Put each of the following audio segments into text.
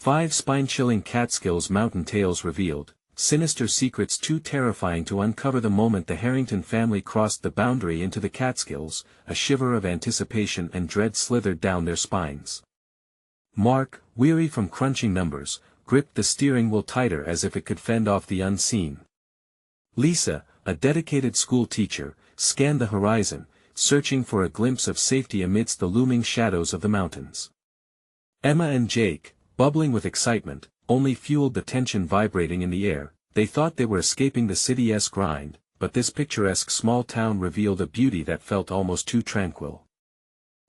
5 spine-chilling Catskills Mountain tales revealed, sinister secrets too terrifying to uncover. The moment the Harrington family crossed the boundary into the Catskills, a shiver of anticipation and dread slithered down their spines. Mark, weary from crunching numbers, gripped the steering wheel tighter as if it could fend off the unseen. Lisa, a dedicated school teacher, scanned the horizon, searching for a glimpse of safety amidst the looming shadows of the mountains. Emma and Jake, bubbling with excitement, only fueled the tension vibrating in the air. They thought they were escaping the city's grind, but this picturesque small town revealed a beauty that felt almost too tranquil.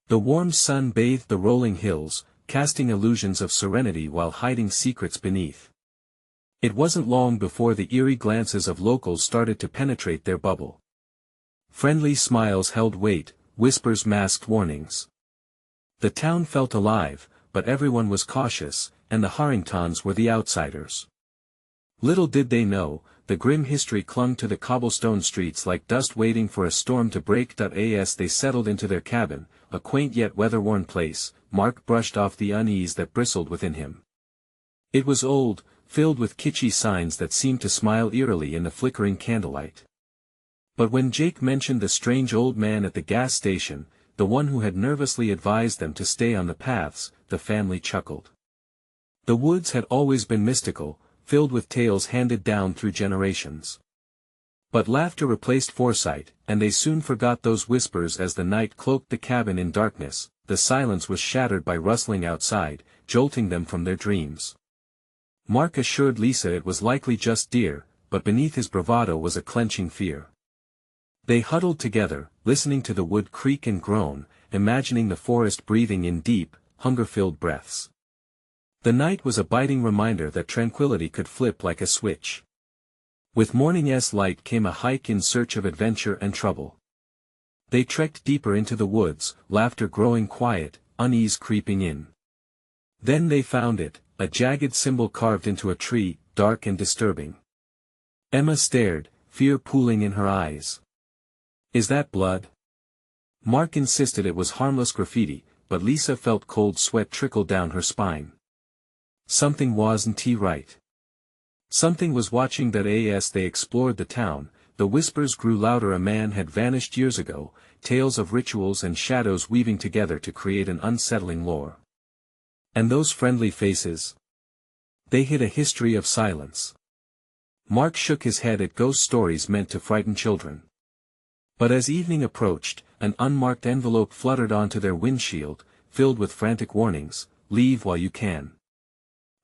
The warm sun bathed the rolling hills, casting illusions of serenity while hiding secrets beneath. It wasn't long before the eerie glances of locals started to penetrate their bubble. Friendly smiles held weight, whispers masked warnings. The town felt alive, but everyone was cautious, and the Harringtons were the outsiders. Little did they know, the grim history clung to the cobblestone streets like dust waiting for a storm to break. As they settled into their cabin, a quaint yet weather-worn place, Mark brushed off the unease that bristled within him. It was old, filled with kitschy signs that seemed to smile eerily in the flickering candlelight. But when Jake mentioned the strange old man at the gas station, the one who had nervously advised them to stay on the paths, the family chuckled. The woods had always been mystical, filled with tales handed down through generations. But laughter replaced foresight, and they soon forgot those whispers as the night cloaked the cabin in darkness. The silence was shattered by rustling outside, jolting them from their dreams. Mark assured Lisa it was likely just deer, but beneath his bravado was a clenching fear. They huddled together, listening to the wood creak and groan, imagining the forest breathing in deep, hunger-filled breaths. The night was a biting reminder that tranquility could flip like a switch. With morning's light came a hike in search of adventure and trouble. They trekked deeper into the woods, laughter growing quiet, unease creeping in. Then they found it, a jagged symbol carved into a tree, dark and disturbing. Emma stared, fear pooling in her eyes. "Is that blood?" Mark insisted it was harmless graffiti, but Lisa felt cold sweat trickle down her spine. Something wasn't right. Something was watching. As they explored the town, the whispers grew louder. A man had vanished years ago, tales of rituals and shadows weaving together to create an unsettling lore. And those friendly faces? They hid a history of silence. Mark shook his head at ghost stories meant to frighten children. But as evening approached, an unmarked envelope fluttered onto their windshield, filled with frantic warnings: "Leave while you can."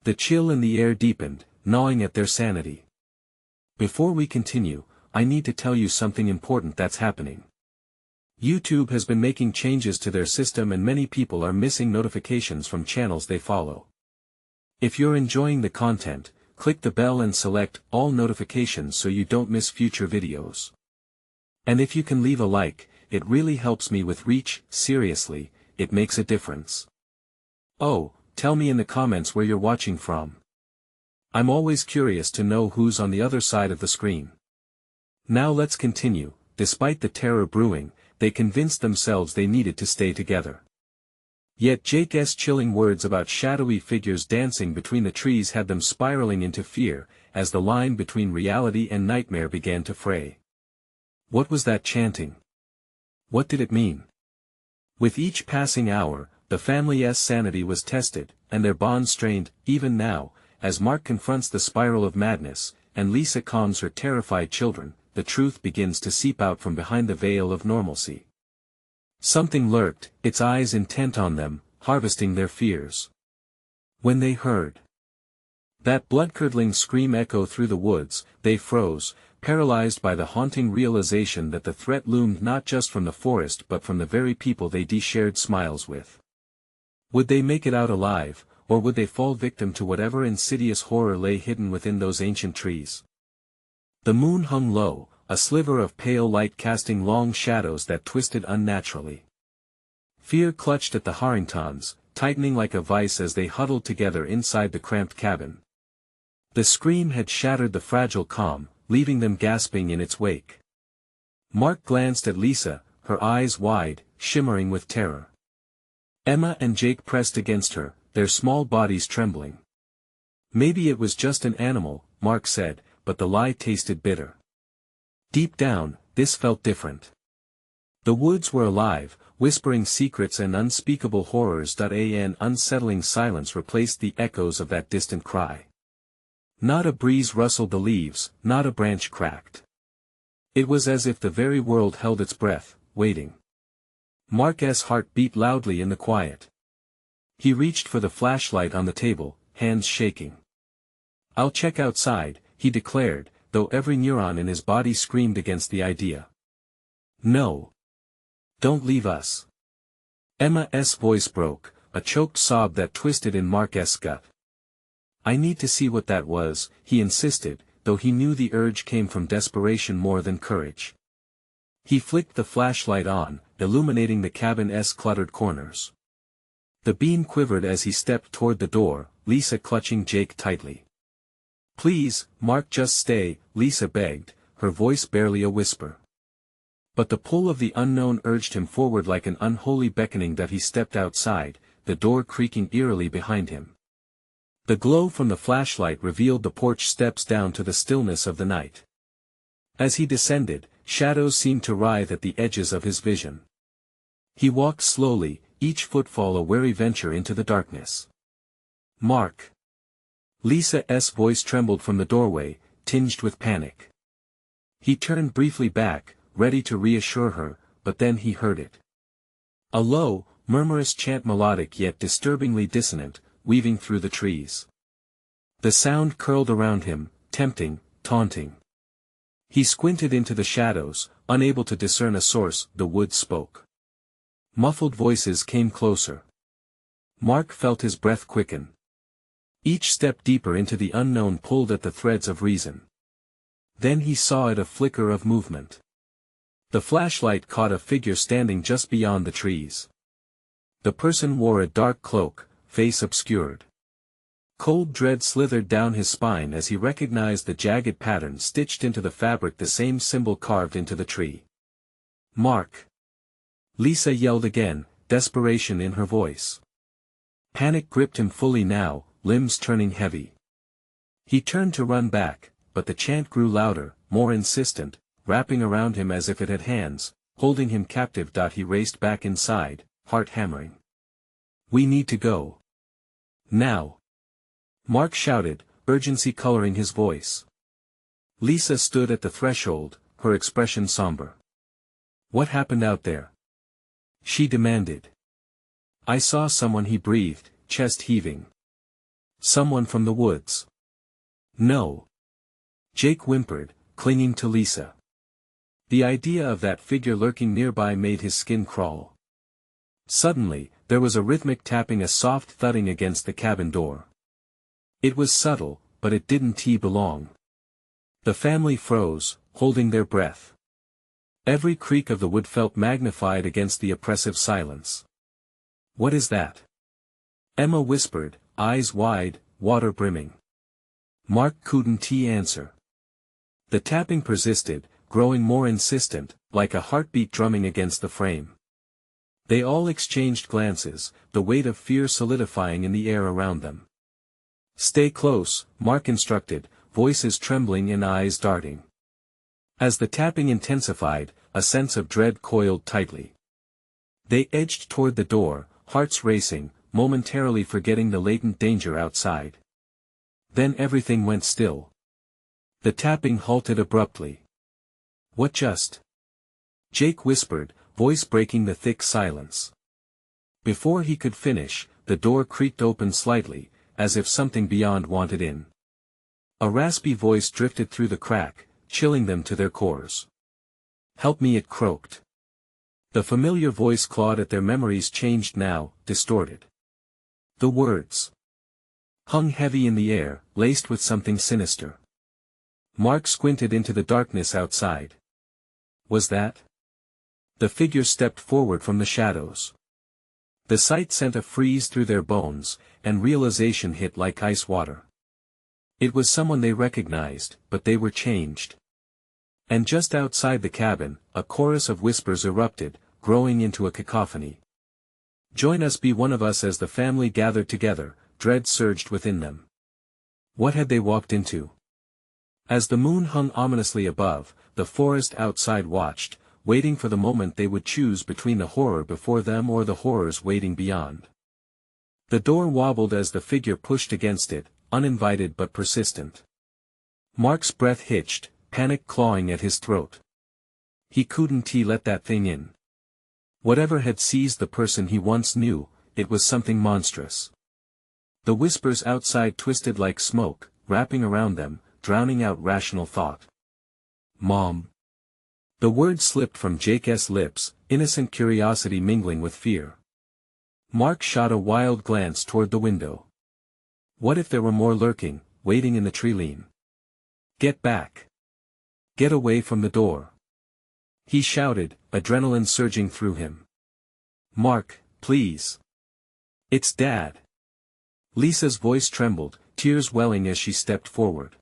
The chill in the air deepened, gnawing at their sanity. Before we continue, I need to tell you something important that's happening. YouTube has been making changes to their system and many people are missing notifications from channels they follow. If you're enjoying the content, click the bell and select all notifications so you don't miss future videos. And if you can leave a like, it really helps me with reach. Seriously, it makes a difference. Oh, tell me in the comments where you're watching from. I'm always curious to know who's on the other side of the screen. Now let's continue. Despite the terror brewing, they convinced themselves they needed to stay together. Yet Jake's chilling words about shadowy figures dancing between the trees had them spiraling into fear, as the line between reality and nightmare began to fray. What was that chanting? What did it mean? With each passing hour, the family's sanity was tested, and their bond strained. Even now, as Mark confronts the spiral of madness, and Lisa calms her terrified children, the truth begins to seep out from behind the veil of normalcy. Something lurked, its eyes intent on them, harvesting their fears. When they heard that blood-curdling scream echo through the woods, they froze, paralyzed by the haunting realization that the threat loomed not just from the forest but from the very people they shared smiles with. Would they make it out alive, or would they fall victim to whatever insidious horror lay hidden within those ancient trees? The moon hung low, a sliver of pale light casting long shadows that twisted unnaturally. Fear clutched at the Harringtons, tightening like a vice as they huddled together inside the cramped cabin. The scream had shattered the fragile calm, leaving them gasping in its wake. Mark glanced at Lisa, her eyes wide, shimmering with terror. Emma and Jake pressed against her, their small bodies trembling. Maybe it was just an animal, Mark said, but the lie tasted bitter. Deep down, this felt different. The woods were alive, whispering secrets and unspeakable horrors. An unsettling silence replaced the echoes of that distant cry. Not a breeze rustled the leaves, not a branch cracked. It was as if the very world held its breath, waiting. Mark's heart beat loudly in the quiet. He reached for the flashlight on the table, hands shaking. "I'll check outside," he declared, though every neuron in his body screamed against the idea. "No. Don't leave us." Emma's voice broke, a choked sob that twisted in Mark's gut. "I need to see what that was," he insisted, though he knew the urge came from desperation more than courage. He flicked the flashlight on, illuminating the cabin's cluttered corners. The beam quivered as he stepped toward the door, Lisa clutching Jake tightly. "Please, Mark, just stay," Lisa begged, her voice barely a whisper. But the pull of the unknown urged him forward like an unholy beckoning. He stepped outside, the door creaking eerily behind him. The glow from the flashlight revealed the porch steps down to the stillness of the night. As he descended, shadows seemed to writhe at the edges of his vision. He walked slowly, each footfall a wary venture into the darkness. "Mark." Lisa's voice trembled from the doorway, tinged with panic. He turned briefly back, ready to reassure her, but then he heard it. A low, murmurous chant, melodic yet disturbingly dissonant, weaving through the trees. The sound curled around him, tempting, taunting. He squinted into the shadows, unable to discern a source. The woods spoke. Muffled voices came closer. Mark felt his breath quicken. Each step deeper into the unknown pulled at the threads of reason. Then he saw it, a flicker of movement. The flashlight caught a figure standing just beyond the trees. The person wore a dark cloak, face obscured. Cold dread slithered down his spine as he recognized the jagged pattern stitched into the fabric, the same symbol carved into the tree. "Mark!" Lisa yelled again, desperation in her voice. Panic gripped him fully now, limbs turning heavy. He turned to run back, but the chant grew louder, more insistent, wrapping around him as if it had hands, holding him captive. He raced back inside, heart hammering. "We need to go. Now!" Mark shouted, urgency coloring his voice. Lisa stood at the threshold, her expression somber. "What happened out there?" she demanded. "I saw someone," he breathed, chest heaving. "Someone from the woods." "No." Jake whimpered, clinging to Lisa. The idea of that figure lurking nearby made his skin crawl. Suddenly, there was a rhythmic tapping, a soft thudding against the cabin door. It was subtle, but it didn't belong. The family froze, holding their breath. Every creak of the wood felt magnified against the oppressive silence. "What is that?" Emma whispered, eyes wide, water brimming. Mark couldn't answer. The tapping persisted, growing more insistent, like a heartbeat drumming against the frame. They all exchanged glances, the weight of fear solidifying in the air around them. "Stay close," Mark instructed, voices trembling and eyes darting. As the tapping intensified, a sense of dread coiled tightly. They edged toward the door, hearts racing, momentarily forgetting the latent danger outside. Then everything went still. The tapping halted abruptly. "What just?" Jake whispered, voice breaking the thick silence. Before he could finish, the door creaked open slightly, as if something beyond wanted in. A raspy voice drifted through the crack, chilling them to their cores. "Help me," it croaked. The familiar voice clawed at their memories, changed now, distorted. The words hung heavy in the air, laced with something sinister. Mark squinted into the darkness outside. Was that? The figure stepped forward from the shadows. The sight sent a freeze through their bones, and realization hit like ice water. It was someone they recognized, but they were changed. And just outside the cabin, a chorus of whispers erupted, growing into a cacophony. "Join us, be one of us." As the family gathered together, dread surged within them. What had they walked into? As the moon hung ominously above, the forest outside watched, waiting for the moment they would choose between the horror before them or the horrors waiting beyond. The door wobbled as the figure pushed against it, uninvited but persistent. Mark's breath hitched, panic clawing at his throat. He couldn't let that thing in. Whatever had seized the person he once knew, it was something monstrous. The whispers outside twisted like smoke, wrapping around them, drowning out rational thought. "Mom." The word slipped from Jake's lips, innocent curiosity mingling with fear. Mark shot a wild glance toward the window. What if there were more lurking, waiting in the tree-line? "Get back. Get away from the door," he shouted, adrenaline surging through him. "Mark, please. It's Dad." Lisa's voice trembled, tears welling as she stepped forward.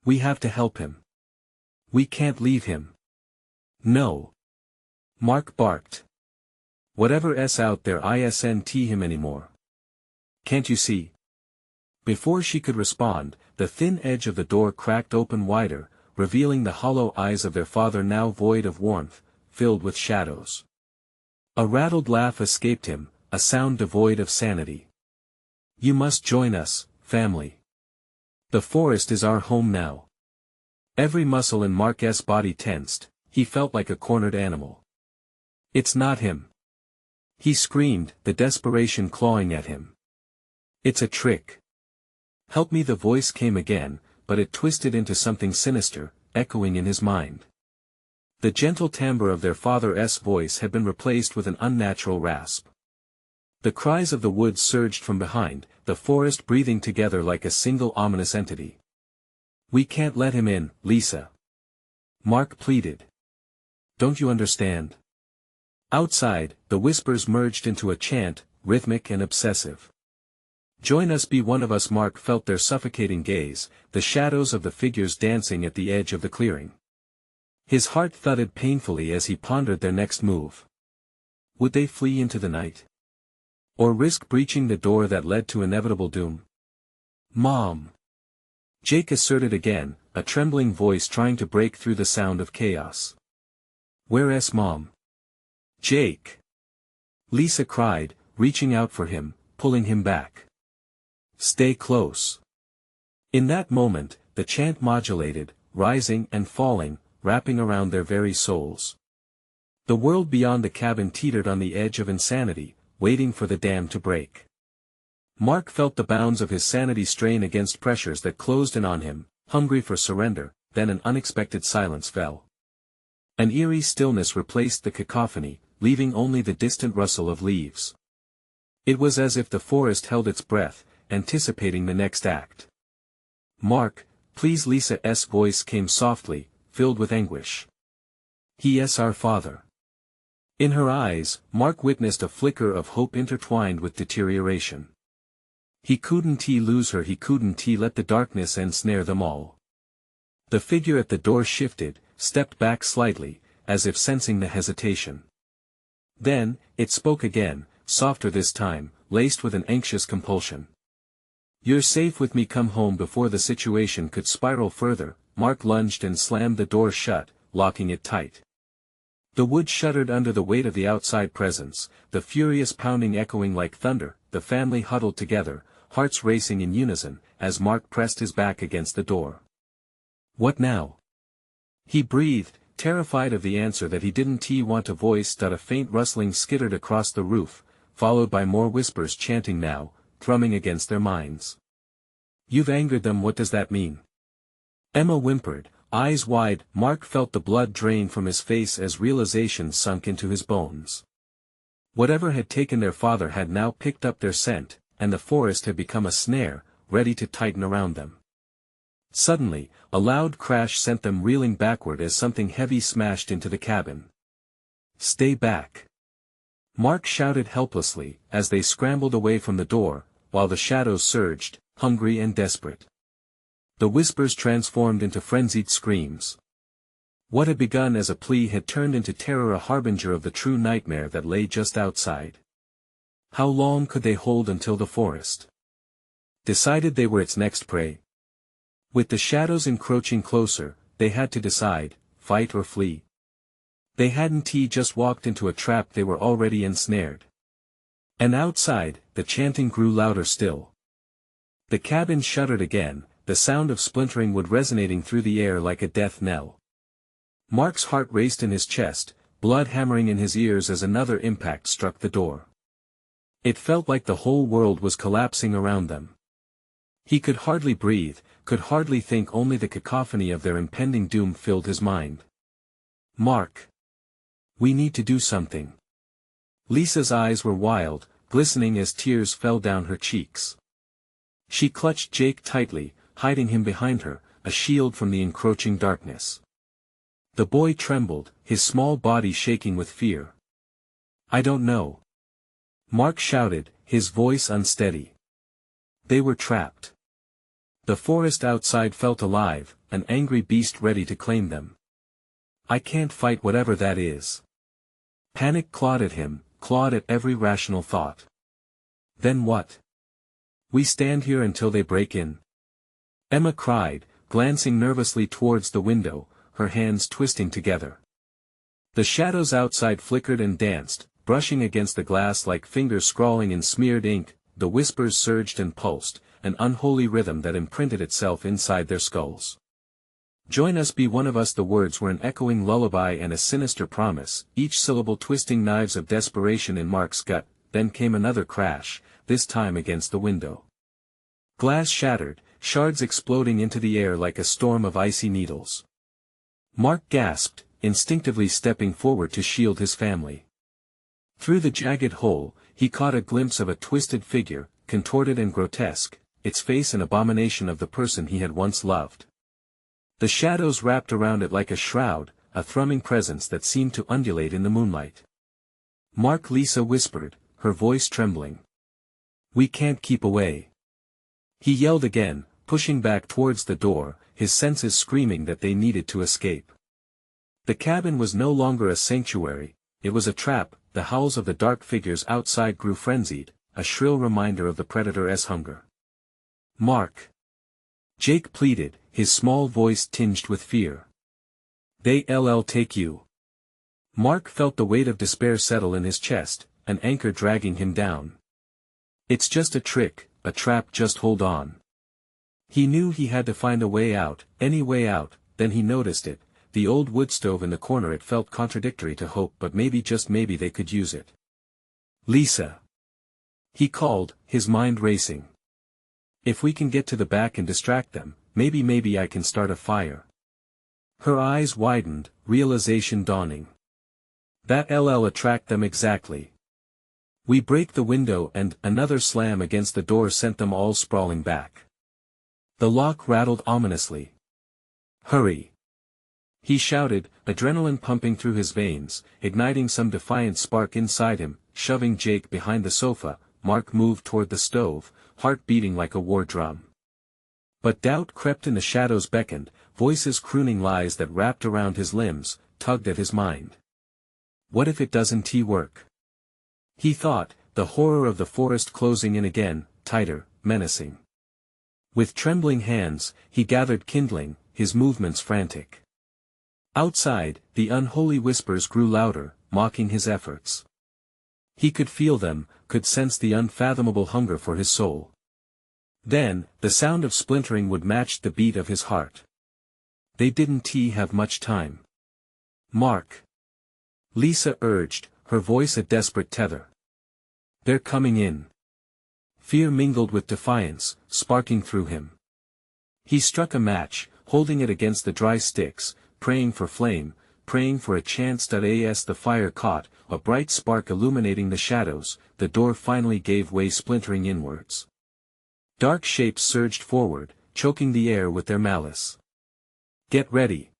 "We have to help him. We can't leave him." "No." Mark barked. "Whatever's out there isn't him anymore. Can't you see?" Before she could respond, the thin edge of the door cracked open wider, revealing the hollow eyes of their father now void of warmth, filled with shadows. A rattled laugh escaped him, a sound devoid of sanity. "You must join us, family. The forest is our home now." Every muscle in Mark's body tensed, he felt like a cornered animal. "It's not him," he screamed, the desperation clawing at him. "It's a trick. Help me." The voice came again, but it twisted into something sinister, echoing in his mind. The gentle timbre of their father's voice had been replaced with an unnatural rasp. The cries of the woods surged from behind, the forest breathing together like a single ominous entity. "We can't let him in, Lisa," Mark pleaded. "Don't you understand?" Outside, the whispers merged into a chant, rhythmic and obsessive. "Join us, be one of us." Mark felt their suffocating gaze, the shadows of the figures dancing at the edge of the clearing. His heart thudded painfully as he pondered their next move. Would they flee into the night? Or risk breaching the door that led to inevitable doom? "Mom!" Jake asserted again, a trembling voice trying to break through the sound of chaos. "Where's Mom?" "Jake!" Lisa cried, reaching out for him, pulling him back. "Stay close." In that moment, the chant modulated, rising and falling, wrapping around their very souls. The world beyond the cabin teetered on the edge of insanity, waiting for the dam to break. Mark felt the bounds of his sanity strain against pressures that closed in on him, hungry for surrender. Then an unexpected silence fell. An eerie stillness replaced the cacophony, leaving only the distant rustle of leaves. It was as if the forest held its breath, anticipating the next act. "Mark, please." Lisa's voice came softly, filled with anguish. "He is our father." In her eyes, Mark witnessed a flicker of hope intertwined with deterioration. He couldn't lose her, he couldn't let the darkness ensnare them all. The figure at the door shifted, stepped back slightly, as if sensing the hesitation. Then, it spoke again, softer this time, laced with an anxious compulsion. "You're safe with me, come home." Before the situation could spiral further, Mark lunged and slammed the door shut, locking it tight. The wood shuddered under the weight of the outside presence, the furious pounding echoing like thunder. The family huddled together, hearts racing in unison, as Mark pressed his back against the door. "What now?" he breathed, terrified of the answer that he didn't want to voice. A faint rustling skittered across the roof, followed by more whispers chanting now, thrumming against their minds. "You've angered them." "What does that mean?" Emma whimpered, eyes wide. Mark felt the blood drain from his face as realization sunk into his bones. Whatever had taken their father had now picked up their scent, and the forest had become a snare, ready to tighten around them. Suddenly, a loud crash sent them reeling backward as something heavy smashed into the cabin. "Stay back!" Mark shouted helplessly, as they scrambled away from the door, while the shadows surged, hungry and desperate. The whispers transformed into frenzied screams. What had begun as a plea had turned into terror, a harbinger of the true nightmare that lay just outside. How long could they hold until the forest decided they were its next prey? With the shadows encroaching closer, they had to decide, fight or flee. They hadn't just walked into a trap, they were already ensnared. And outside, the chanting grew louder still. The cabin shuddered again, the sound of splintering wood resonating through the air like a death knell. Mark's heart raced in his chest, blood hammering in his ears as another impact struck the door. It felt like the whole world was collapsing around them. He could hardly breathe, could hardly think, only the cacophony of their impending doom filled his mind. Mark. We need to do something. Lisa's eyes were wild, glistening as tears fell down her cheeks. She clutched Jake tightly, hiding him behind her, a shield from the encroaching darkness. The boy trembled, his small body shaking with fear. I don't know. Mark shouted, his voice unsteady. They were trapped. The forest outside felt alive, an angry beast ready to claim them. I can't fight whatever that is. Panic clawed at him, clawed at every rational thought. Then what? We stand here until they break in? Emma cried, glancing nervously towards the window, her hands twisting together. The shadows outside flickered and danced, brushing against the glass like fingers scrawling in smeared ink. The whispers surged and pulsed, an unholy rhythm that imprinted itself inside their skulls. Join us, be one of us. The words were an echoing lullaby and a sinister promise, each syllable twisting knives of desperation in Mark's gut. Then came another crash, this time against the window. Glass shattered, shards exploding into the air like a storm of icy needles. Mark gasped, instinctively stepping forward to shield his family. Through the jagged hole, he caught a glimpse of a twisted figure, contorted and grotesque, its face an abomination of the person he had once loved. The shadows wrapped around it like a shroud, a thrumming presence that seemed to undulate in the moonlight. Mark, Lisa whispered, her voice trembling. We can't keep away. He yelled again, pushing back towards the door, his senses screaming that they needed to escape. The cabin was no longer a sanctuary, it was a trap. The howls of the dark figures outside grew frenzied, a shrill reminder of the predator's hunger. Mark. Jake pleaded, his small voice tinged with fear. They'll take you. Mark felt the weight of despair settle in his chest, an anchor dragging him down. It's just a trick, a trap, just hold on. He knew he had to find a way out, any way out. Then he noticed it, the old wood stove in the corner. It felt contradictory to hope, but maybe, just maybe, they could use it. Lisa. He called, his mind racing. If we can get to the back and distract them, maybe I can start a fire. Her eyes widened, realization dawning. That'll attract them exactly. We break the window, and another slam against the door sent them all sprawling back. The lock rattled ominously. Hurry! He shouted, adrenaline pumping through his veins, igniting some defiant spark inside him. Shoving Jake behind the sofa, Mark moved toward the stove, heart beating like a war drum. But doubt crept in, the shadows beckoned, voices crooning lies that wrapped around his limbs, tugged at his mind. What if it doesn't work? He thought, the horror of the forest closing in again, tighter, menacing. With trembling hands, he gathered kindling, his movements frantic. Outside, the unholy whispers grew louder, mocking his efforts. He could feel them, could sense the unfathomable hunger for his soul. Then, the sound of splintering would match the beat of his heart. They didn't have much time. Mark. Lisa urged, her voice a desperate tether. They're coming in. Fear mingled with defiance, sparking through him. He struck a match, holding it against the dry sticks, praying for flame, praying for a chance. As the fire caught, a bright spark illuminating the shadows, the door finally gave way, splintering inwards. Dark shapes surged forward, choking the air with their malice. Get ready!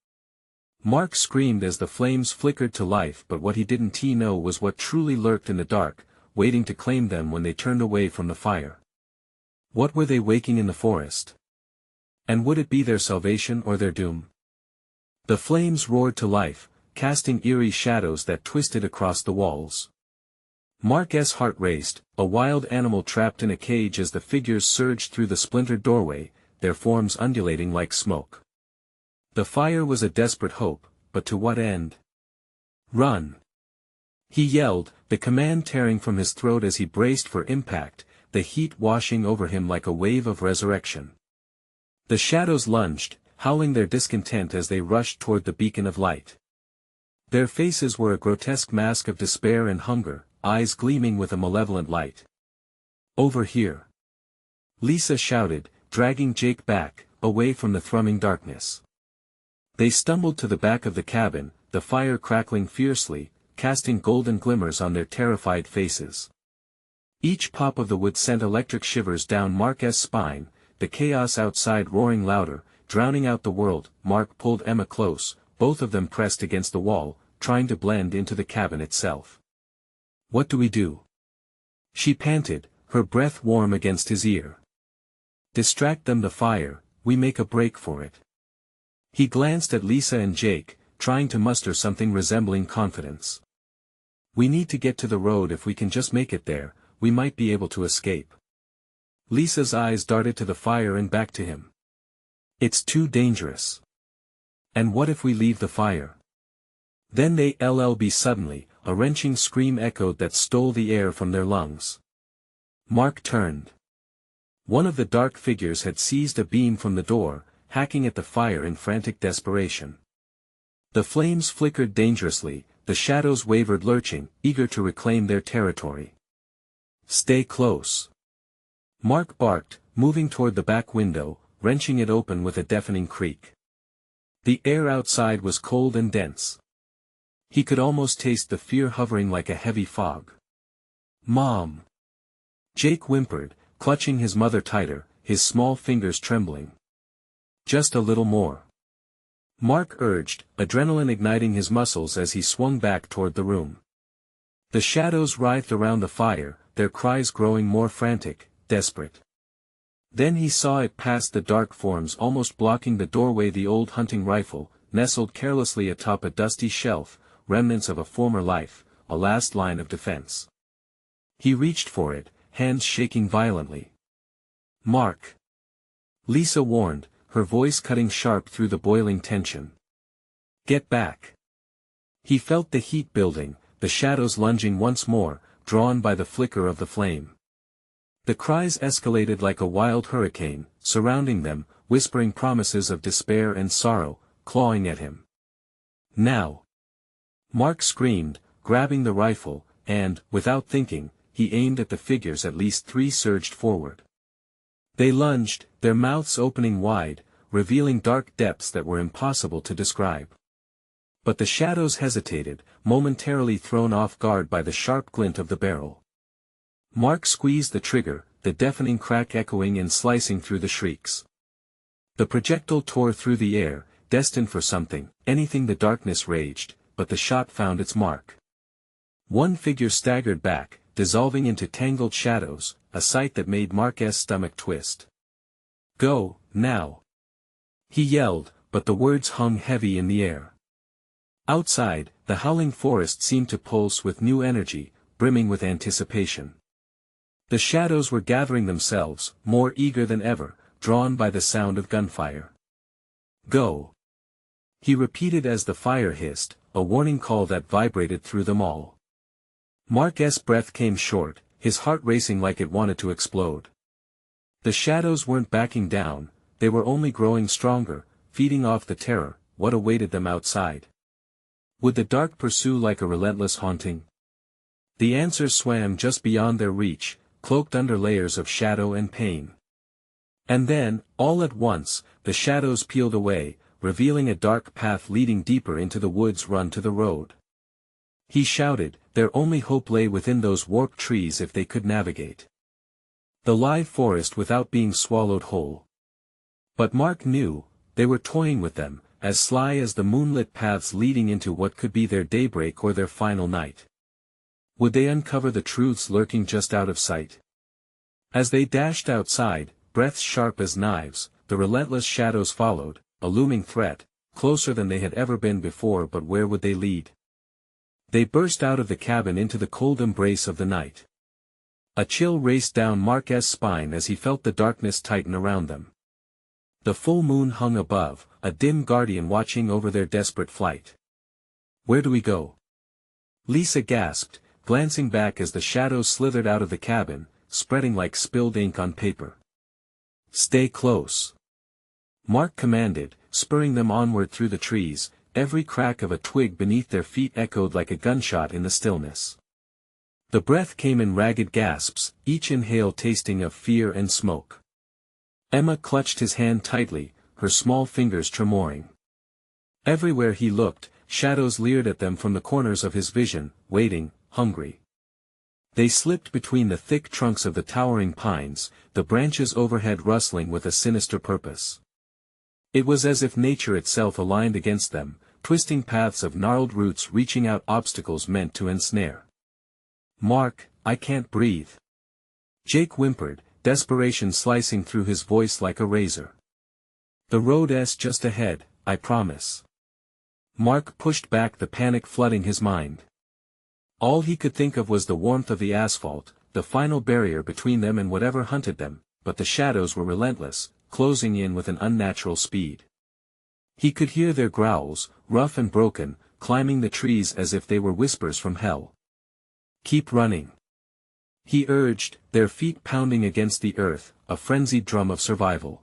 Mark screamed as the flames flickered to life, but what he didn't know was what truly lurked in the dark, waiting to claim them when they turned away from the fire. What were they waking in the forest? And would it be their salvation or their doom? The flames roared to life, casting eerie shadows that twisted across the walls. Mark's heart raced, a wild animal trapped in a cage as the figures surged through the splintered doorway, their forms undulating like smoke. The fire was a desperate hope, but to what end? "Run!" he yelled, the command tearing from his throat as he braced for impact, the heat washing over him like a wave of resurrection. The shadows lunged, howling their discontent as they rushed toward the beacon of light. Their faces were a grotesque mask of despair and hunger, eyes gleaming with a malevolent light. "Over here!" Lisa shouted, dragging Jake back, away from the thrumming darkness. They stumbled to the back of the cabin, the fire crackling fiercely, casting golden glimmers on their terrified faces. Each pop of the wood sent electric shivers down Mark's spine, the chaos outside roaring louder, drowning out the world. Mark pulled Emma close, both of them pressed against the wall, trying to blend into the cabin itself. "What do we do?" she panted, her breath warm against his ear. "Distract them. The fire, we make a break for it." He glanced at Lisa and Jake, trying to muster something resembling confidence. "We need to get to the road. If we can just make it there, we might be able to escape." Lisa's eyes darted to the fire and back to him. "It's too dangerous." "And what if we leave the fire?" Then they llb suddenly, a wrenching scream echoed that stole the air from their lungs. Mark turned. One of the dark figures had seized a beam from the door, hacking at the fire in frantic desperation. The flames flickered dangerously, the shadows wavered lurching, eager to reclaim their territory. "Stay close!" Mark barked, moving toward the back window, wrenching it open with a deafening creak. The air outside was cold and dense. He could almost taste the fear hovering like a heavy fog. "Mom!" Jake whimpered, clutching his mother tighter, his small fingers trembling. "Just a little more," Mark urged, adrenaline igniting his muscles as he swung back toward the room. The shadows writhed around the fire, their cries growing more frantic, desperate. Then he saw it past the dark forms almost blocking the doorway, the old hunting rifle, nestled carelessly atop a dusty shelf, remnants of a former life, a last line of defense. He reached for it, hands shaking violently. "Mark!" Lisa warned, her voice cutting sharp through the boiling tension. "Get back!" He felt the heat building, the shadows lunging once more, drawn by the flicker of the flame. The cries escalated like a wild hurricane, surrounding them, whispering promises of despair and sorrow, clawing at him. "Now!" Mark screamed, grabbing the rifle, and, without thinking, he aimed at the figures. At least three surged forward. They lunged, their mouths opening wide, revealing dark depths that were impossible to describe. But the shadows hesitated, momentarily thrown off guard by the sharp glint of the barrel. Mark squeezed the trigger, the deafening crack echoing and slicing through the shrieks. The projectile tore through the air, destined for something, anything. The darkness raged, but the shot found its mark. One figure staggered back, dissolving into tangled shadows, a sight that made Mark's stomach twist. "Go, now!" he yelled, but the words hung heavy in the air. Outside, the howling forest seemed to pulse with new energy, brimming with anticipation. The shadows were gathering themselves, more eager than ever, drawn by the sound of gunfire. "Go!" he repeated as the fire hissed, a warning call that vibrated through them all. Mark's breath came short, his heart racing like it wanted to explode. The shadows weren't backing down, they were only growing stronger, feeding off the terror. What awaited them outside? Would the dark pursue like a relentless haunting? The answers swam just beyond their reach, cloaked under layers of shadow and pain. And then, all at once, the shadows peeled away, revealing a dark path leading deeper into the woods. "Run to the road!" he shouted, their only hope lay within those warped trees if they could navigate the live forest without being swallowed whole. But Mark knew, they were toying with them, as sly as the moonlit paths leading into what could be their daybreak or their final night. Would they uncover the truths lurking just out of sight? As they dashed outside, breaths sharp as knives, the relentless shadows followed, a looming threat, closer than they had ever been before. But where would they lead? They burst out of the cabin into the cold embrace of the night. A chill raced down Mark's spine as he felt the darkness tighten around them. The full moon hung above, a dim guardian watching over their desperate flight. "Where do we go?" Lisa gasped, glancing back as the shadows slithered out of the cabin, spreading like spilled ink on paper. "Stay close," Mark commanded, spurring them onward through the trees. Every crack of a twig beneath their feet echoed like a gunshot in the stillness. The breath came in ragged gasps, each inhale tasting of fear and smoke. Emma clutched his hand tightly, her small fingers tremoring. Everywhere he looked, shadows leered at them from the corners of his vision, waiting, hungry. They slipped between the thick trunks of the towering pines, the branches overhead rustling with a sinister purpose. It was as if nature itself aligned against them, twisting paths of gnarled roots reaching out obstacles meant to ensnare. "Mark, I can't breathe," Jake whimpered, desperation slicing through his voice like a razor. "The road's just ahead, I promise." Mark pushed back the panic flooding his mind. All he could think of was the warmth of the asphalt, the final barrier between them and whatever hunted them, but the shadows were relentless, closing in with an unnatural speed. He could hear their growls, rough and broken, climbing the trees as if they were whispers from hell. "Keep running," he urged, their feet pounding against the earth, a frenzied drum of survival.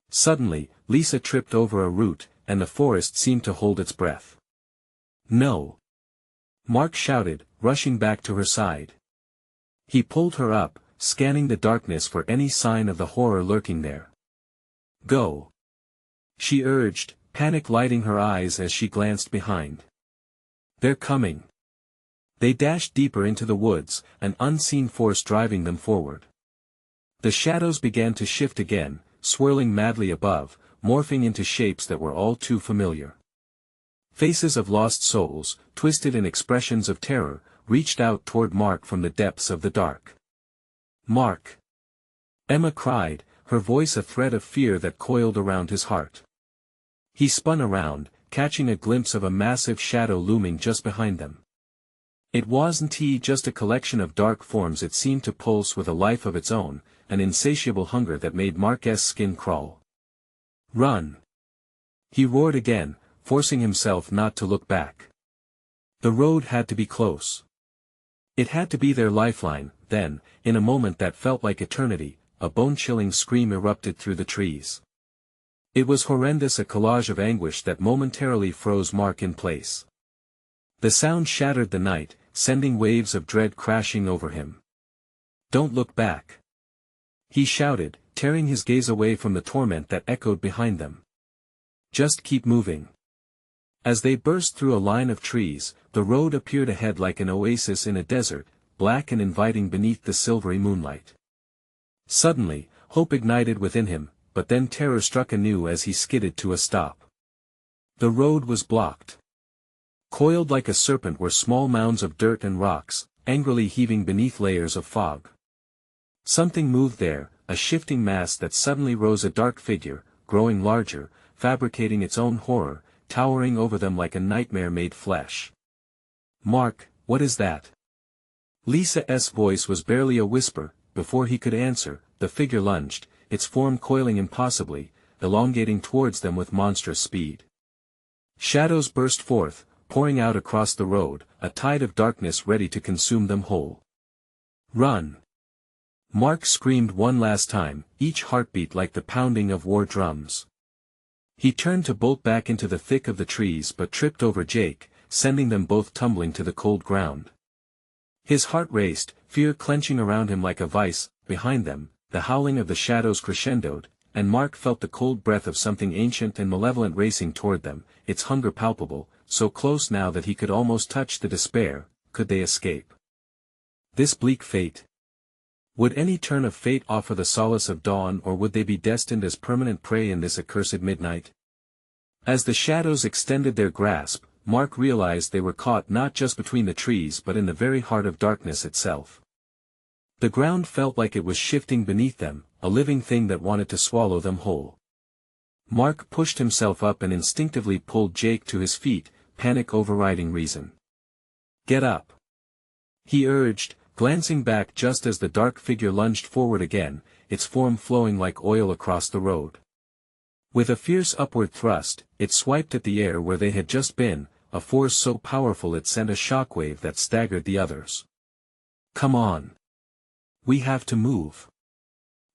Suddenly, Lisa tripped over a root, and the forest seemed to hold its breath. "No!" Mark shouted, rushing back to her side. He pulled her up, scanning the darkness for any sign of the horror lurking there. "Go!" she urged, panic lighting her eyes as she glanced behind. "They're coming." They dashed deeper into the woods, an unseen force driving them forward. The shadows began to shift again, swirling madly above, morphing into shapes that were all too familiar. Faces of lost souls, twisted in expressions of terror, reached out toward Mark from the depths of the dark. "Mark!" Emma cried, her voice a thread of fear that coiled around his heart. He spun around, catching a glimpse of a massive shadow looming just behind them. It wasn't just a collection of dark forms. It seemed to pulse with a life of its own, an insatiable hunger that made Mark's skin crawl. "Run!" he roared again, forcing himself not to look back. The road had to be close. It had to be their lifeline. Then, in a moment that felt like eternity, a bone-chilling scream erupted through the trees. It was horrendous, a collage of anguish that momentarily froze Mark in place. The sound shattered the night, sending waves of dread crashing over him. "Don't look back!" he shouted, tearing his gaze away from the torment that echoed behind them. "Just keep moving." As they burst through a line of trees, the road appeared ahead like an oasis in a desert, black and inviting beneath the silvery moonlight. Suddenly, hope ignited within him, but then terror struck anew as he skidded to a stop. The road was blocked. Coiled like a serpent were small mounds of dirt and rocks, angrily heaving beneath layers of fog. Something moved there, a shifting mass that suddenly rose, a dark figure, growing larger, fabricating its own horror, towering over them like a nightmare made flesh. "Mark, what is that?" Lisa's voice was barely a whisper. Before he could answer, the figure lunged, its form coiling impossibly, elongating towards them with monstrous speed. Shadows burst forth, pouring out across the road, a tide of darkness ready to consume them whole. "Run!" Mark screamed one last time, each heartbeat like the pounding of war drums. He turned to bolt back into the thick of the trees but tripped over Jake, sending them both tumbling to the cold ground. His heart raced, fear clenching around him like a vice. Behind them, the howling of the shadows crescendoed, and Mark felt the cold breath of something ancient and malevolent racing toward them, its hunger palpable, so close now that he could almost touch the despair. Could they escape this bleak fate? Would any turn of fate offer the solace of dawn, or would they be destined as permanent prey in this accursed midnight? As the shadows extended their grasp, Mark realized they were caught not just between the trees but in the very heart of darkness itself. The ground felt like it was shifting beneath them, a living thing that wanted to swallow them whole. Mark pushed himself up and instinctively pulled Jake to his feet, panic overriding reason. "Get up!" he urged, glancing back just as the dark figure lunged forward again, its form flowing like oil across the road. With a fierce upward thrust, it swiped at the air where they had just been, a force so powerful it sent a shockwave that staggered the others. "Come on. We have to move."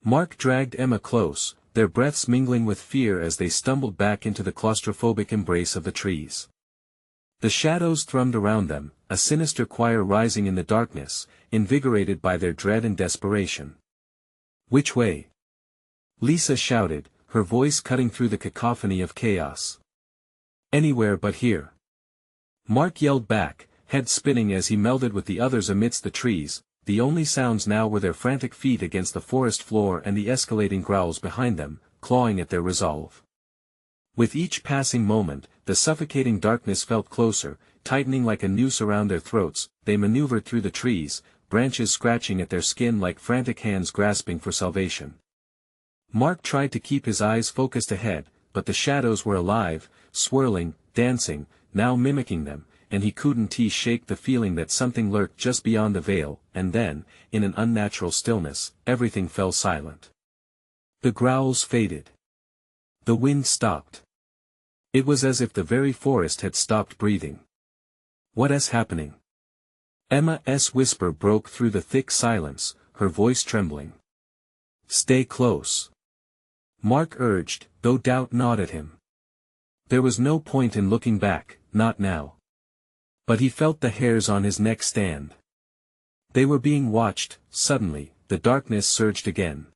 Mark dragged Emma close, their breaths mingling with fear as they stumbled back into the claustrophobic embrace of the trees. The shadows thrummed around them, a sinister choir rising in the darkness, invigorated by their dread and desperation. "Which way?" Lisa shouted, her voice cutting through the cacophony of chaos. "Anywhere but here." Mark yelled back, head spinning as he melded with the others amidst the trees. The only sounds now were their frantic feet against the forest floor and the escalating growls behind them, clawing at their resolve. With each passing moment, the suffocating darkness felt closer, tightening like a noose around their throats. They maneuvered through the trees, branches scratching at their skin like frantic hands grasping for salvation. Mark tried to keep his eyes focused ahead, but the shadows were alive, swirling, dancing, now mimicking them, and he couldn't shake the feeling that something lurked just beyond the veil. And then, in an unnatural stillness, everything fell silent. The growls faded. The wind stopped. It was as if the very forest had stopped breathing. "What is happening?" Emma's whisper broke through the thick silence, her voice trembling. "Stay close," Mark urged, though doubt gnawed at him. There was no point in looking back, not now. But he felt the hairs on his neck stand. They were being watched. Suddenly, the darkness surged again.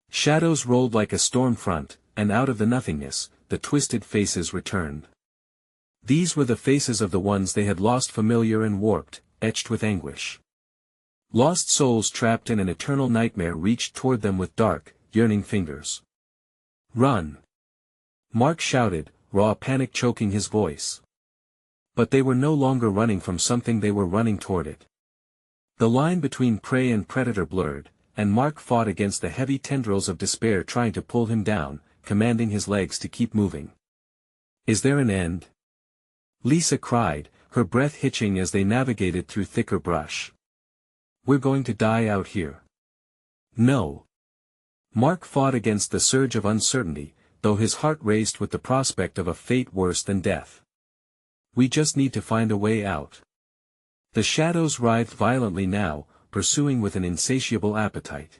Shadows rolled like a storm front, and out of the nothingness, the twisted faces returned. These were the faces of the ones they had lost, familiar and warped, etched with anguish. Lost souls trapped in an eternal nightmare reached toward them with dark, yearning fingers. "Run!" Mark shouted, raw panic choking his voice. But they were no longer running from something, they were running toward it. The line between prey and predator blurred, and Mark fought against the heavy tendrils of despair trying to pull him down, commanding his legs to keep moving. "Is there an end?" Lisa cried, her breath hitching as they navigated through thicker brush. "We're going to die out here." "No." Mark fought against the surge of uncertainty, though his heart raced with the prospect of a fate worse than death. "We just need to find a way out." The shadows writhed violently now, pursuing with an insatiable appetite.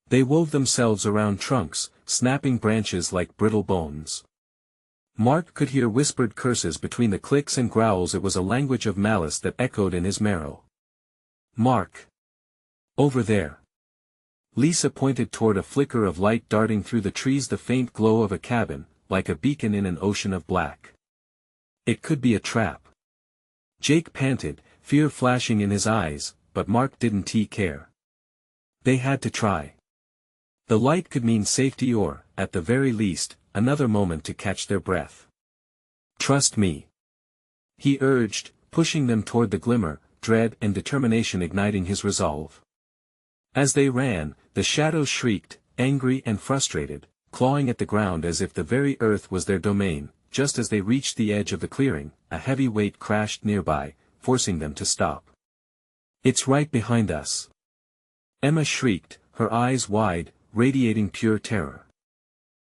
They wove themselves around trunks, snapping branches like brittle bones. Mark could hear whispered curses between the clicks and growls. It was a language of malice that echoed in his marrow. "Mark! Over there!" Lisa pointed toward a flicker of light darting through the trees, the faint glow of a cabin, like a beacon in an ocean of black. "It could be a trap." Jake panted, fear flashing in his eyes, but Mark didn't care. They had to try. The light could mean safety or, at the very least, another moment to catch their breath. "Trust me," he urged, pushing them toward the glimmer, dread and determination igniting his resolve. As they ran, the shadows shrieked, angry and frustrated, clawing at the ground as if the very earth was their domain. Just as they reached the edge of the clearing, a heavy weight crashed nearby, forcing them to stop. "It's right behind us!" Emma shrieked, her eyes wide, radiating pure terror.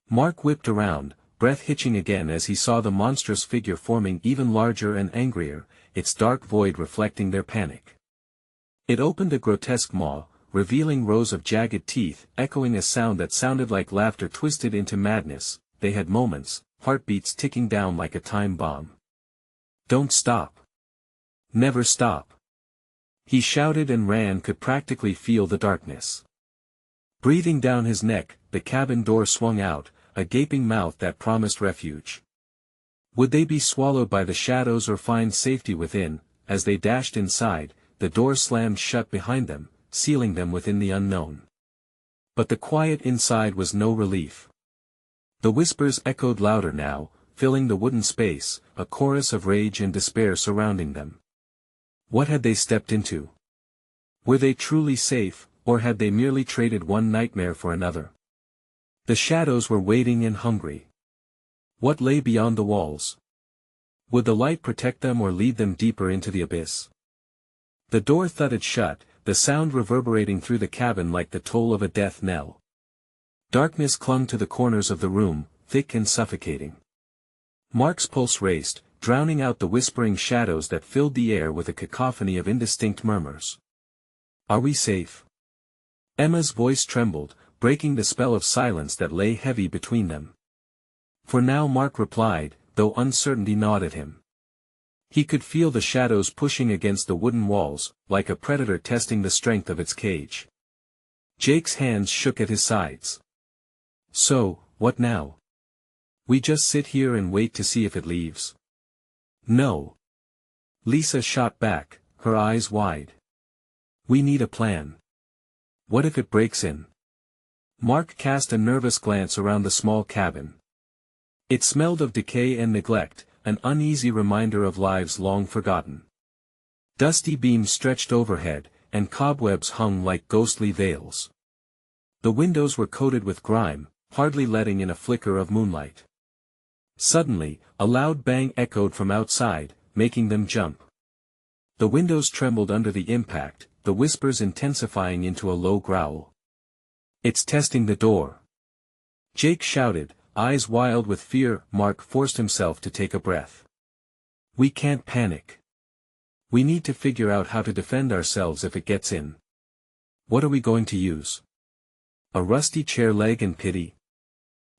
Mark whipped around, breath hitching again as he saw the monstrous figure forming even larger and angrier, its dark void reflecting their panic. It opened a grotesque maw, revealing rows of jagged teeth, echoing a sound that sounded like laughter twisted into madness. They had moments, heartbeats ticking down like a time bomb. "Don't stop! Never stop!" He shouted and ran, could practically feel the darkness breathing down his neck. The cabin door swung out, a gaping mouth that promised refuge. Would they be swallowed by the shadows or find safety within? As they dashed inside, the door slammed shut behind them, sealing them within the unknown. But the quiet inside was no relief. The whispers echoed louder now, filling the wooden space, a chorus of rage and despair surrounding them. What had they stepped into? Were they truly safe, or had they merely traded one nightmare for another? The shadows were waiting and hungry. What lay beyond the walls? Would the light protect them or lead them deeper into the abyss? The door thudded shut, the sound reverberating through the cabin like the toll of a death knell. Darkness clung to the corners of the room, thick and suffocating. Mark's pulse raced, drowning out the whispering shadows that filled the air with a cacophony of indistinct murmurs. "Are we safe?" Emma's voice trembled, breaking the spell of silence that lay heavy between them. For now Mark replied, though uncertainty gnawed at him. He could feel the shadows pushing against the wooden walls, like a predator testing the strength of its cage. Jake's hands shook at his sides. "So, what now? We just sit here and wait to see if it leaves?" "No." Lisa shot back, her eyes wide. "We need a plan. What if it breaks in?" Mark cast a nervous glance around the small cabin. It smelled of decay and neglect, an uneasy reminder of lives long forgotten. Dusty beams stretched overhead, and cobwebs hung like ghostly veils. The windows were coated with grime, hardly letting in a flicker of moonlight. Suddenly, a loud bang echoed from outside, making them jump. The windows trembled under the impact, the whispers intensifying into a low growl. "It's testing the door!" Jake shouted, eyes wild with fear. Mark forced himself to take a breath. "We can't panic. We need to figure out how to defend ourselves if it gets in." "What are we going to use? A rusty chair leg and pity?"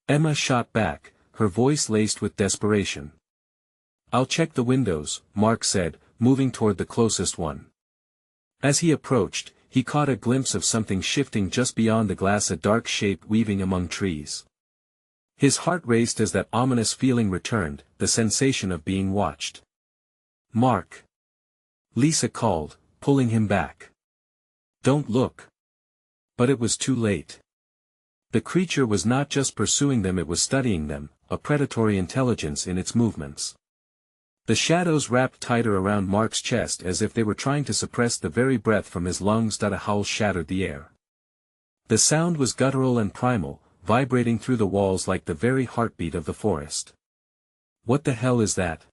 Emma shot back, her voice laced with desperation. "I'll check the windows," Mark said, moving toward the closest one. As he approached, he caught a glimpse of something shifting just beyond the glass, a dark shape weaving among trees. His heart raced as that ominous feeling returned, the sensation of being watched. "Mark!" Lisa called, pulling him back. "Don't look." But it was too late. The creature was not just pursuing them, it was studying them, a predatory intelligence in its movements. The shadows wrapped tighter around Mark's chest as if they were trying to suppress the very breath from his lungs. A howl shattered the air. The sound was guttural and primal, vibrating through the walls like the very heartbeat of the forest. "What the hell is that?"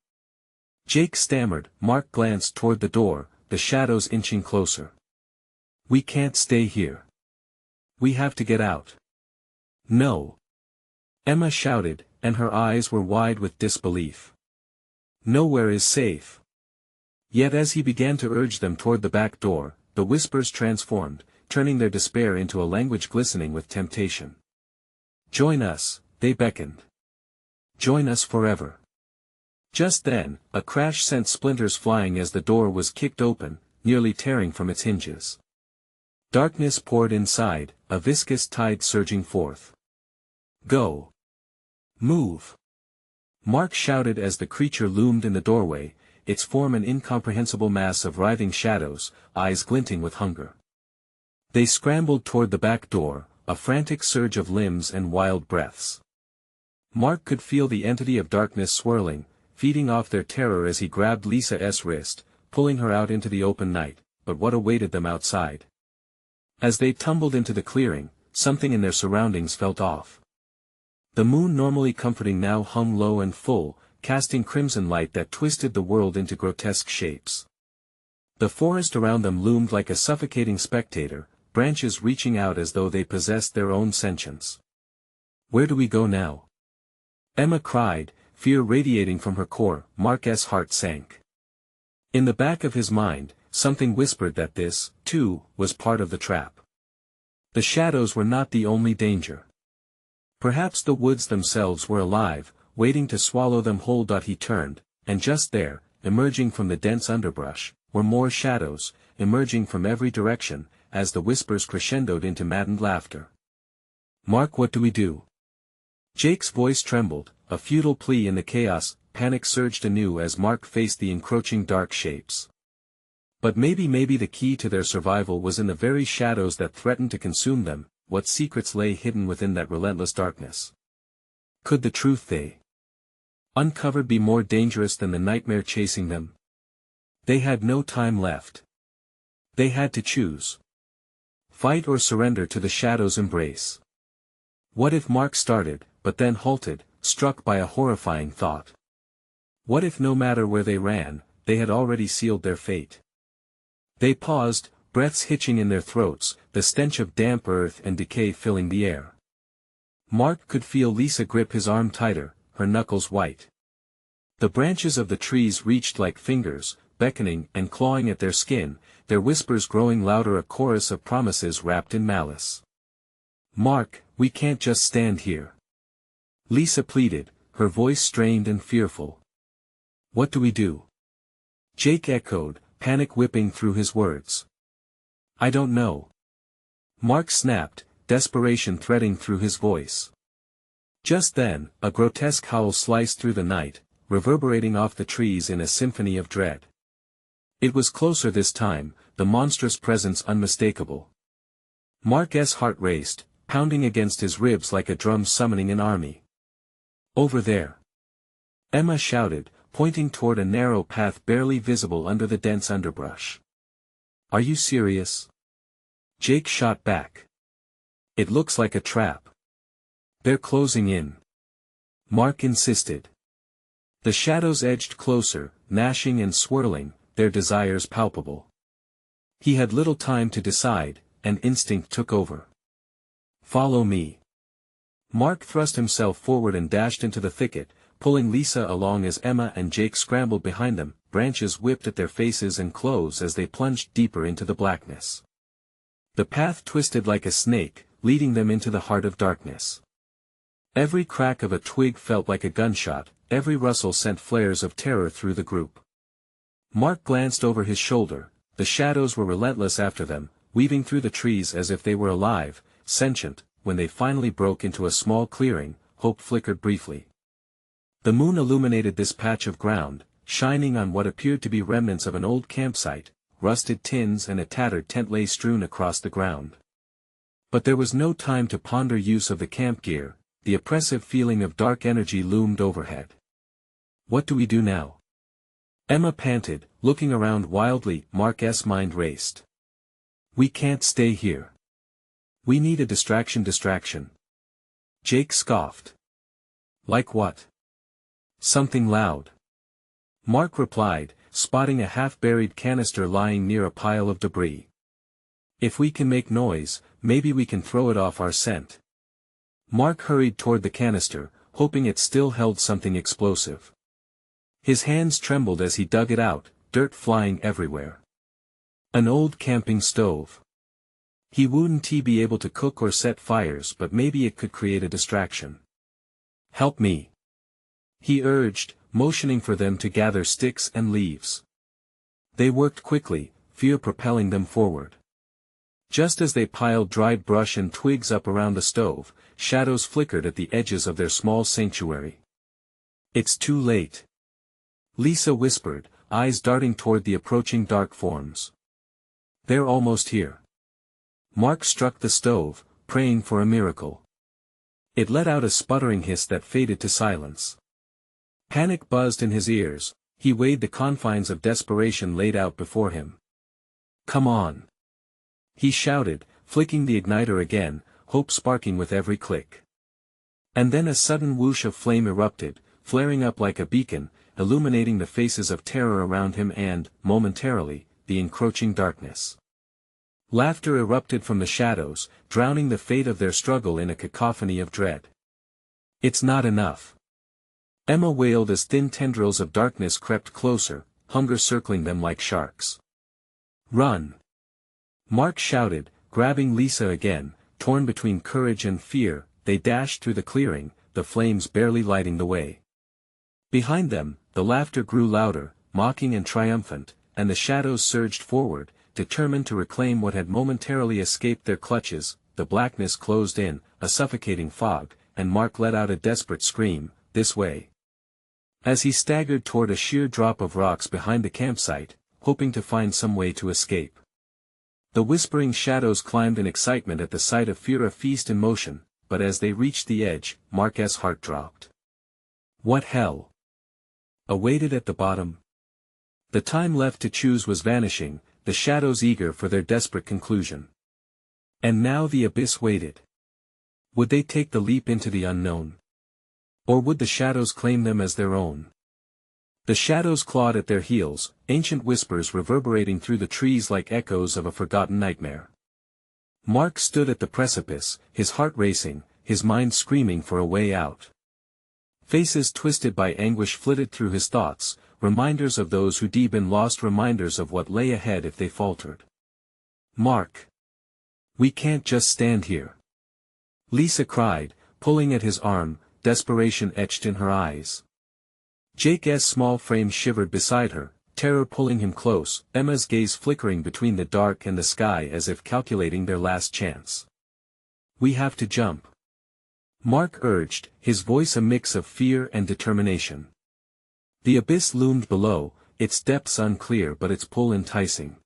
Jake stammered. Mark glanced toward the door, the shadows inching closer. "We can't stay here. We have to get out." "No!" Emma shouted, and her eyes were wide with disbelief. "Nowhere is safe." Yet as he began to urge them toward the back door, the whispers transformed, turning their despair into a language glistening with temptation. "Join us," they beckoned. "Join us forever." Just then, a crash sent splinters flying as the door was kicked open, nearly tearing from its hinges. Darkness poured inside, a viscous tide surging forth. "Go! Move!" Mark shouted as the creature loomed in the doorway, its form an incomprehensible mass of writhing shadows, eyes glinting with hunger. They scrambled toward the back door, a frantic surge of limbs and wild breaths. Mark could feel the entity of darkness swirling, feeding off their terror as he grabbed Lisa's wrist, pulling her out into the open night. But what awaited them outside? As they tumbled into the clearing, something in their surroundings felt off. The moon, normally comforting, now hung low and full, casting crimson light that twisted the world into grotesque shapes. The forest around them loomed like a suffocating spectator, branches reaching out as though they possessed their own sentience. "Where do we go now?" Emma cried, fear radiating from her core. Mark's heart sank. In the back of his mind, something whispered that this, too, was part of the trap. The shadows were not the only danger. Perhaps the woods themselves were alive, waiting to swallow them whole. He turned, and just there, emerging from the dense underbrush, were more shadows, emerging from every direction, as the whispers crescendoed into maddened laughter. "Mark, what do we do?" Jake's voice trembled, a futile plea in the chaos. Panic surged anew as Mark faced the encroaching dark shapes. But maybe the key to their survival was in the very shadows that threatened to consume them. What secrets lay hidden within that relentless darkness? Could the truth they uncovered be more dangerous than the nightmare chasing them? They had no time left. They had to choose. Fight or surrender to the shadow's embrace. What if Mark started, but then halted, struck by a horrifying thought? What if no matter where they ran, they had already sealed their fate? They paused, breaths hitching in their throats, the stench of damp earth and decay filling the air. Mark could feel Lisa grip his arm tighter, her knuckles white. The branches of the trees reached like fingers, beckoning and clawing at their skin, their whispers growing louder, a chorus of promises wrapped in malice. "Mark, we can't just stand here," Lisa pleaded, her voice strained and fearful. "What do we do?" Jake echoed, panic whipping through his words. "I don't know." Mark snapped, desperation threading through his voice. Just then, a grotesque howl sliced through the night, reverberating off the trees in a symphony of dread. It was closer this time, the monstrous presence unmistakable. Mark's heart raced, pounding against his ribs like a drum summoning an army. "Over there!" Emma shouted, pointing toward a narrow path barely visible under the dense underbrush. "Are you serious?" Jake shot back. "It looks like a trap." "They're closing in," Mark insisted. The shadows edged closer, gnashing and swirling, their desires palpable. He had little time to decide, and instinct took over. "Follow me." Mark thrust himself forward and dashed into the thicket, pulling Lisa along as Emma and Jake scrambled behind them, branches whipped at their faces and clothes as they plunged deeper into the blackness. The path twisted like a snake, leading them into the heart of darkness. Every crack of a twig felt like a gunshot, every rustle sent flares of terror through the group. Mark glanced over his shoulder, the shadows were relentless after them, weaving through the trees as if they were alive, sentient. When they finally broke into a small clearing, hope flickered briefly. The moon illuminated this patch of ground, shining on what appeared to be remnants of an old campsite. Rusted tins and a tattered tent lay strewn across the ground. But there was no time to ponder use of the camp gear, the oppressive feeling of dark energy loomed overhead. "What do we do now?" Emma panted, looking around wildly. Mark's mind raced. "We can't stay here. We need a distraction. Jake scoffed. "Like what?" "Something loud." Mark replied, spotting a half-buried canister lying near a pile of debris. "If we can make noise, maybe we can throw it off our scent." Mark hurried toward the canister, hoping it still held something explosive. His hands trembled as he dug it out, dirt flying everywhere. An old camping stove. He wouldn't be able to cook or set fires, but maybe it could create a distraction. "Help me," he urged, motioning for them to gather sticks and leaves. They worked quickly, fear propelling them forward. Just as they piled dried brush and twigs up around the stove, shadows flickered at the edges of their small sanctuary. "It's too late," Lisa whispered, eyes darting toward the approaching dark forms. "They're almost here." Mark struck the stove, praying for a miracle. It let out a sputtering hiss that faded to silence. Panic buzzed in his ears, he weighed the confines of desperation laid out before him. "Come on!" he shouted, flicking the igniter again, hope sparking with every click. And then a sudden whoosh of flame erupted, flaring up like a beacon, illuminating the faces of terror around him and, momentarily, the encroaching darkness. Laughter erupted from the shadows, drowning the fate of their struggle in a cacophony of dread. "It's not enough," Emma wailed as thin tendrils of darkness crept closer, hunger circling them like sharks. "Run!" Mark shouted, grabbing Lisa again, torn between courage and fear. They dashed through the clearing, the flames barely lighting the way. Behind them, the laughter grew louder, mocking and triumphant, and the shadows surged forward, determined to reclaim what had momentarily escaped their clutches. The blackness closed in, a suffocating fog, and Mark let out a desperate scream, "This way!" as he staggered toward a sheer drop of rocks behind the campsite, hoping to find some way to escape. The whispering shadows climbed in excitement at the sight of fear, a feast in motion, but as they reached the edge, Mark's heart dropped. What hell awaited at the bottom? The time left to choose was vanishing, the shadows eager for their desperate conclusion. And now the abyss waited. Would they take the leap into the unknown? Or would the shadows claim them as their own? The shadows clawed at their heels, ancient whispers reverberating through the trees like echoes of a forgotten nightmare. Mark stood at the precipice, his heart racing, his mind screaming for a way out. Faces twisted by anguish flitted through his thoughts, reminders of those who'd been lost, reminders of what lay ahead if they faltered. "Mark! We can't just stand here!" Lisa cried, pulling at his arm, desperation etched in her eyes. Jake's small frame shivered beside her, terror pulling him close, Emma's gaze flickering between the dark and the sky as if calculating their last chance. "We have to jump," Mark urged, his voice a mix of fear and determination. The abyss loomed below, its depths unclear but its pull enticing.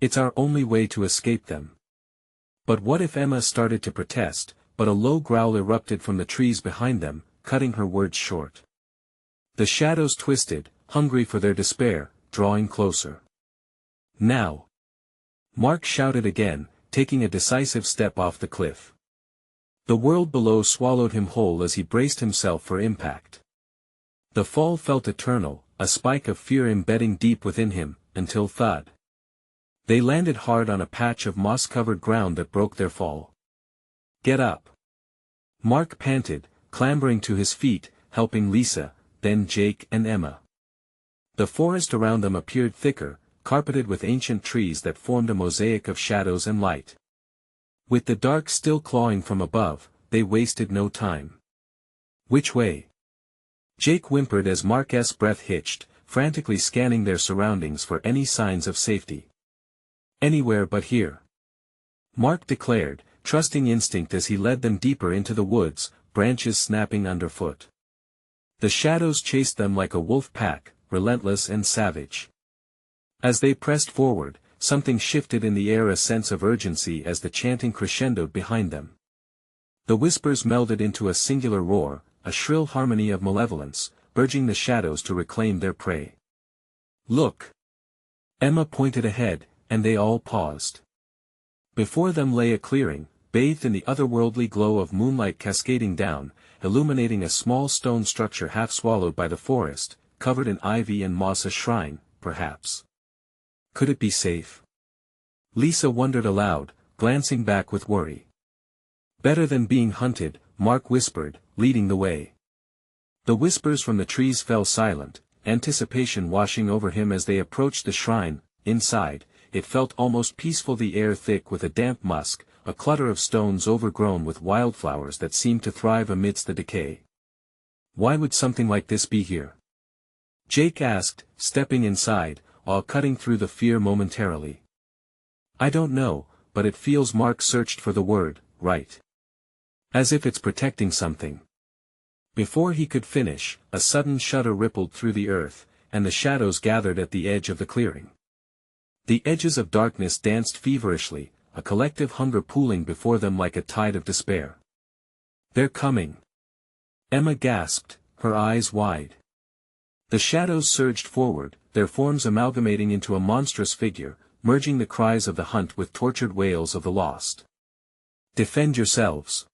"It's our only way to escape them." But what if Emma started to protest, but a low growl erupted from the trees behind them, cutting her words short. The shadows twisted, hungry for their despair, drawing closer. "Now!" Mark shouted again, taking a decisive step off the cliff. The world below swallowed him whole as he braced himself for impact. The fall felt eternal, a spike of fear embedding deep within him, until thud. They landed hard on a patch of moss-covered ground that broke their fall. "Get up!" Mark panted, clambering to his feet, helping Lisa, then Jake and Emma. The forest around them appeared thicker, carpeted with ancient trees that formed a mosaic of shadows and light. With the dark still clawing from above, they wasted no time. "Which way?" Jake whimpered as Mark's breath hitched, frantically scanning their surroundings for any signs of safety. "Anywhere but here," Mark declared, trusting instinct as he led them deeper into the woods, branches snapping underfoot. The shadows chased them like a wolf pack, relentless and savage. As they pressed forward, something shifted in the air, a sense of urgency as the chanting crescendoed behind them. The whispers melded into a singular roar, a shrill harmony of malevolence, urging the shadows to reclaim their prey. "Look!" Emma pointed ahead, and they all paused. Before them lay a clearing, bathed in the otherworldly glow of moonlight cascading down, illuminating a small stone structure half swallowed by the forest, covered in ivy and moss. A shrine, perhaps. Could it be safe? Lisa wondered aloud, glancing back with worry. "Better than being hunted," Mark whispered, leading the way. The whispers from the trees fell silent, anticipation washing over him as they approached the shrine. Inside, it felt almost peaceful, the air thick with a damp musk, a clutter of stones overgrown with wildflowers that seemed to thrive amidst the decay. "Why would something like this be here?" Jake asked, stepping inside, awe cutting through the fear momentarily. "I don't know, but it feels." Mark searched for the word, "right. As if it's protecting something." Before he could finish, a sudden shudder rippled through the earth, and the shadows gathered at the edge of the clearing. The edges of darkness danced feverishly, a collective hunger pooling before them like a tide of despair. "They're coming!" Emma gasped, her eyes wide. The shadows surged forward, their forms amalgamating into a monstrous figure, merging the cries of the hunt with tortured wails of the lost. "Defend yourselves!"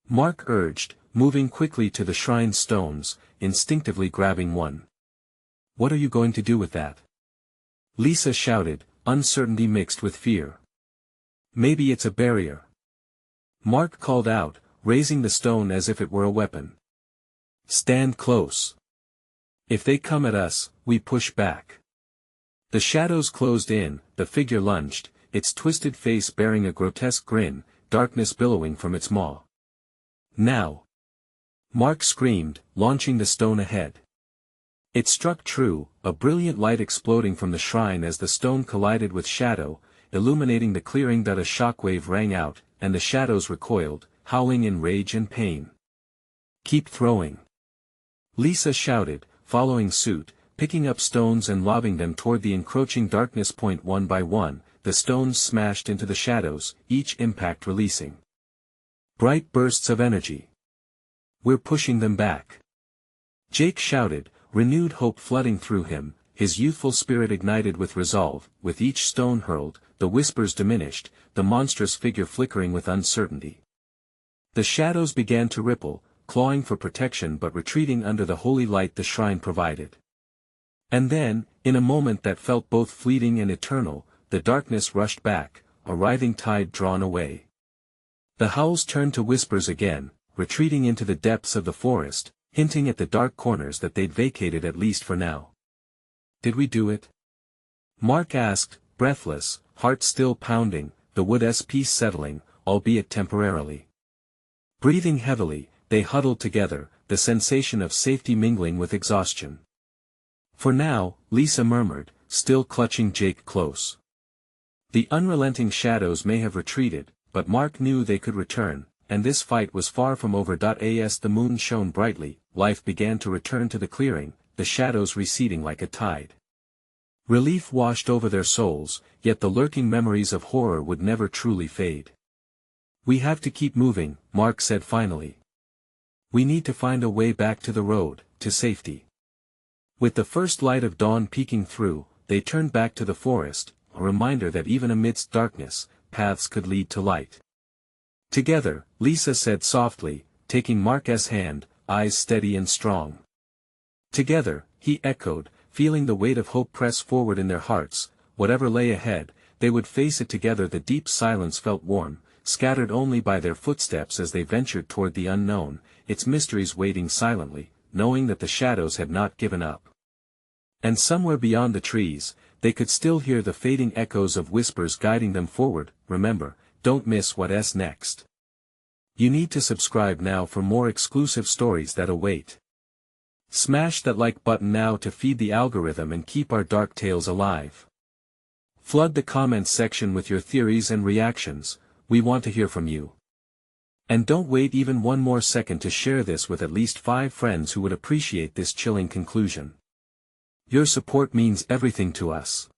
Mark urged, moving quickly to the shrine stones, instinctively grabbing one. "What are you going to do with that?" Lisa shouted, uncertainty mixed with fear. "Maybe it's a barrier." Mark called out, raising the stone as if it were a weapon. "Stand close. If they come at us, we push back." The shadows closed in, the figure lunged, its twisted face bearing a grotesque grin, darkness billowing from its maw. "Now!" Mark screamed, launching the stone ahead. It struck true, a brilliant light exploding from the shrine as the stone collided with shadow, illuminating the clearing. That a shockwave rang out, and the shadows recoiled, howling in rage and pain. "Keep throwing!" Lisa shouted, following suit, picking up stones and lobbing them toward the encroaching darkness. One by one, the stones smashed into the shadows, each impact releasing bright bursts of energy. "We're pushing them back!" Jake shouted, renewed hope flooding through him, his youthful spirit ignited with resolve. With each stone hurled, the whispers diminished, the monstrous figure flickering with uncertainty. The shadows began to ripple, clawing for protection but retreating under the holy light the shrine provided. And then, in a moment that felt both fleeting and eternal, the darkness rushed back, a writhing tide drawn away. The howls turned to whispers again, retreating into the depths of the forest, hinting at the dark corners that they'd vacated at least for now. Did we do it? Mark asked, breathless, heart still pounding, the wood's peace settling, albeit temporarily. Breathing heavily, they huddled together, the sensation of safety mingling with exhaustion. For now, Lisa murmured, still clutching Jake close. The unrelenting shadows may have retreated, but Mark knew they could return, and this fight was far from over. As the moon shone brightly, life began to return to the clearing, the shadows receding like a tide. Relief washed over their souls, yet the lurking memories of horror would never truly fade. We have to keep moving, Mark said finally. We need to find a way back to the road, to safety. With the first light of dawn peeking through, they turned back to the forest, a reminder that even amidst darkness, paths could lead to light. Together, Lisa said softly, taking Mark's hand, eyes steady and strong. Together, he echoed, feeling the weight of hope press forward in their hearts. Whatever lay ahead, they would face it together. The deep silence felt warm, scattered only by their footsteps as they ventured toward the unknown, its mysteries waiting silently, knowing that the shadows had not given up. And somewhere beyond the trees, they could still hear the fading echoes of whispers guiding them forward. Remember, don't miss what's next. You need to subscribe now for more exclusive stories that await. Smash that like button now to feed the algorithm and keep our dark tales alive. Flood the comments section with your theories and reactions, we want to hear from you. And don't wait even one more second to share this with at least 5 friends who would appreciate this chilling conclusion. Your support means everything to us.